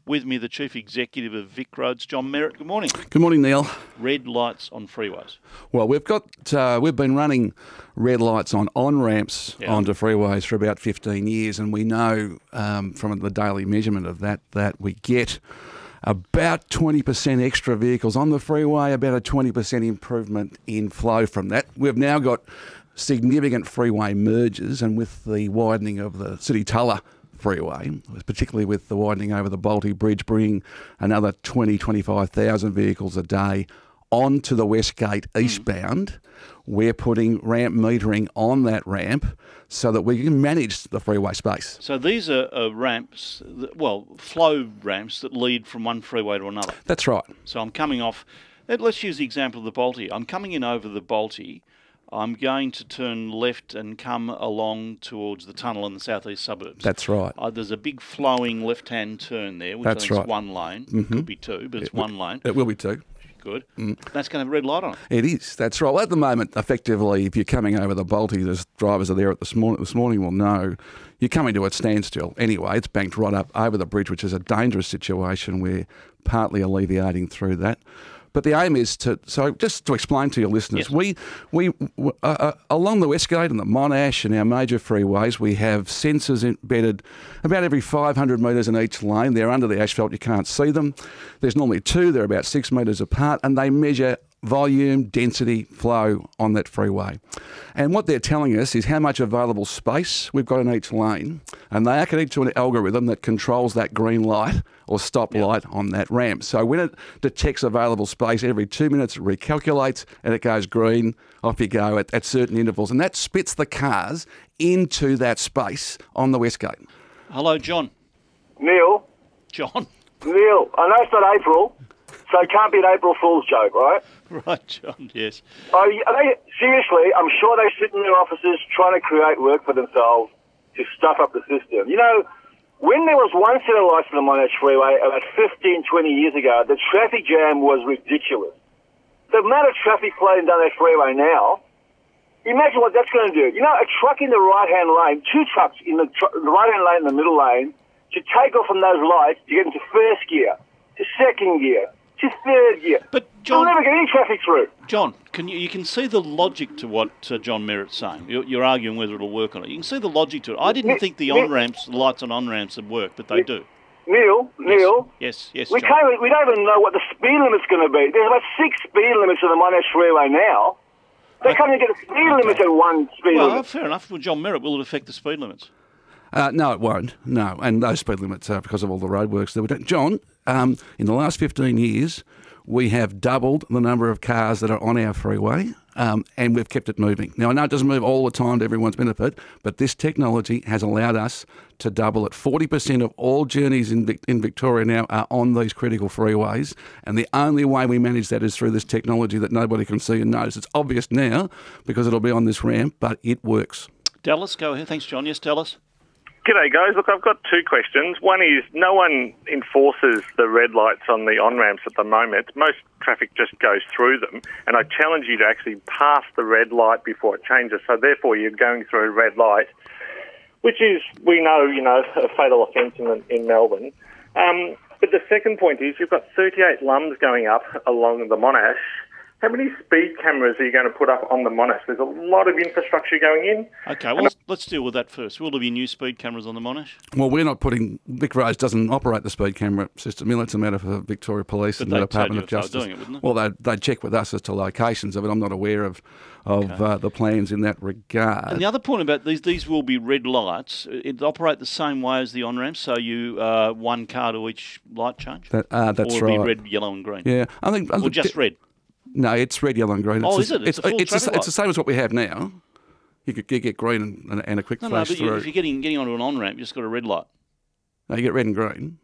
With me, the Chief Executive of Vic Roads, John Merritt. Good morning. Good morning, Neil. Red lights on freeways. Well, we've been running red lights on ramps onto freeways for about 15 years, and we know from the daily measurement of that we get about 20% extra vehicles on the freeway, about a 20% improvement in flow from that. We've now got significant freeway mergers, and with the widening of the City-Tulla freeway, particularly with the widening over the Balti Bridge, bringing another 25,000 vehicles a day onto the West Gate eastbound. We're putting ramp metering on that ramp so that we can manage the freeway space. So these are ramps, flow ramps that lead from one freeway to another. That's right. So I'm coming off, let's use the example of the Balti. I'm coming in over the Balti. I'm going to turn left and come along towards the tunnel in the southeast suburbs. That's right. There's a big flowing left-hand turn there, which I think is one lane. It could be two, but it's one lane. It will be two. Good. That's going to have a red light on it. It is. That's right. Well, at the moment, effectively, if you're coming over the Balti, the drivers are there at this morning will know, you're coming to a standstill. Anyway, it's banked right up over the bridge, which is a dangerous situation. We're partly alleviating through that. But the aim is just to explain to your listeners, we along the West Gate and the Monash and our major freeways, we have sensors embedded about every 500 metres in each lane. They're under the asphalt, you can't see them. There's normally two, they're about 6 metres apart, and they measure volume, density, flow on that freeway. And what they're telling us is how much available space we've got in each lane, and they are connected to an algorithm that controls that green light or stop light on that ramp. So when it detects available space, every 2 minutes it recalculates and it goes green, off you go at certain intervals, and that spits the cars into that space on the West Gate. Hello, John. Neil. John. Neil, I know it's not April, so it can't be an April Fool's joke, right? Right, John, yes. Seriously, I'm sure they sit in their offices trying to create work for themselves to stuff up the system. You know, when there was one set of lights on the Monash Freeway about 15, 20 years ago, the traffic jam was ridiculous. The amount of traffic flowing down that freeway now, imagine what that's going to do. You know, a truck in the right-hand lane, two trucks in the right-hand lane and the middle lane, to take off from those lights to get into first gear, to second gear, to third gear. But John, you'll never get any traffic through. John, you can see the logic to what John Merritt's saying. You're arguing whether it'll work or not. You can see the logic to it. I didn't think the lights on on-ramps would work, but they do. Neil. Yes, we John. we don't even know what the speed limit's going to be. There's about 6 speed limits on the Monash Freeway now. They can't even get a speed limit at one speed limit. Well, fair enough. Well, John Merritt, will it affect the speed limits? No, it won't. No, and those speed limits are because of all the roadworks that we've done. John, in the last 15 years, we have doubled the number of cars that are on our freeway, and we've kept it moving. Now, I know it doesn't move all the time to everyone's benefit, but this technology has allowed us to double it. 40% of all journeys in Victoria now are on these critical freeways, and the only way we manage that is through this technology that nobody can see and notice. It's obvious now because it'll be on this ramp, but it works. Dallas, go ahead. Thanks, John. Yes, Dallas. G'day, guys. Look, I've got two questions. One is, no one enforces the red lights on the on-ramps at the moment. Most traffic just goes through them, and I challenge you to actually pass the red light before it changes. So therefore, you're going through a red light, which is, we know, a fatal offence in Melbourne. But the second point is, you've got 38 lums going up along the Monash. How many speed cameras are you going to put up on the Monash? There's a lot of infrastructure going in. Okay, well, let's deal with that first. Will there be new speed cameras on the Monash? Well, we're not putting... Vic Roads doesn't operate the speed camera system. It's a matter for Victoria Police and the Department of Justice. Doing it, wouldn't they? Well, they'd check with us as to locations of it. I'm not aware of the plans in that regard. And the other point about these will be red lights. It operate the same way as the on-ramps, so you one car to each light change? That's or right. Or it'll be red, yellow and green? Yeah. Or just red? No, it's red, yellow and green. Is it? It's the same as what we have now. You get green and a quick flash through. No, but if you're getting onto an on-ramp, you just got a red light. No, you get red and green.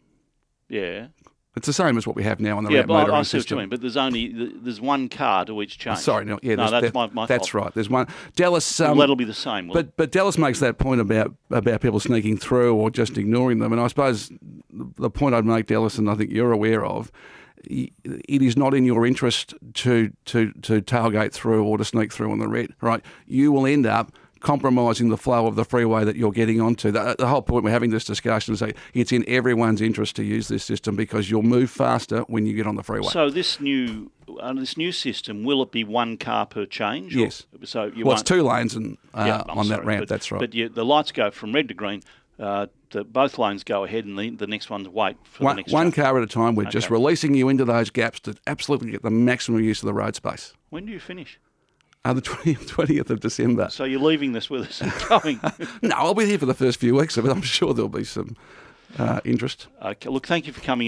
Yeah. It's the same as what we have now on the ramp metering system. I see what you mean, but there's one car to each change. Sorry, no, that's my fault. That's right. There's one. Dallas. Well, that'll be the same. But Dallas makes that point about people sneaking through or just ignoring them, and I suppose the point I'd make, Dallas, and I think you're aware of, it is not in your interest to tailgate through or to sneak through on the red, right? You will end up compromising the flow of the freeway that you're getting onto. The whole point we're having this discussion is that it's in everyone's interest to use this system because you'll move faster when you get on the freeway. So this new system, will it be one car per change? Yes. So you well, it's won't... 2 lanes and Yeah, I'm on sorry, that ramp, but, that's right. But the lights go from red to green. Both lanes go ahead, and the next ones wait for the next one change. car at a time. We're just releasing you into those gaps to absolutely get the maximum use of the road space. When do you finish? The 20th of December. So you're leaving this with us and coming? No, I'll be here for the first few weeks of it. I'm sure there'll be some interest. Okay, look, thank you for coming in.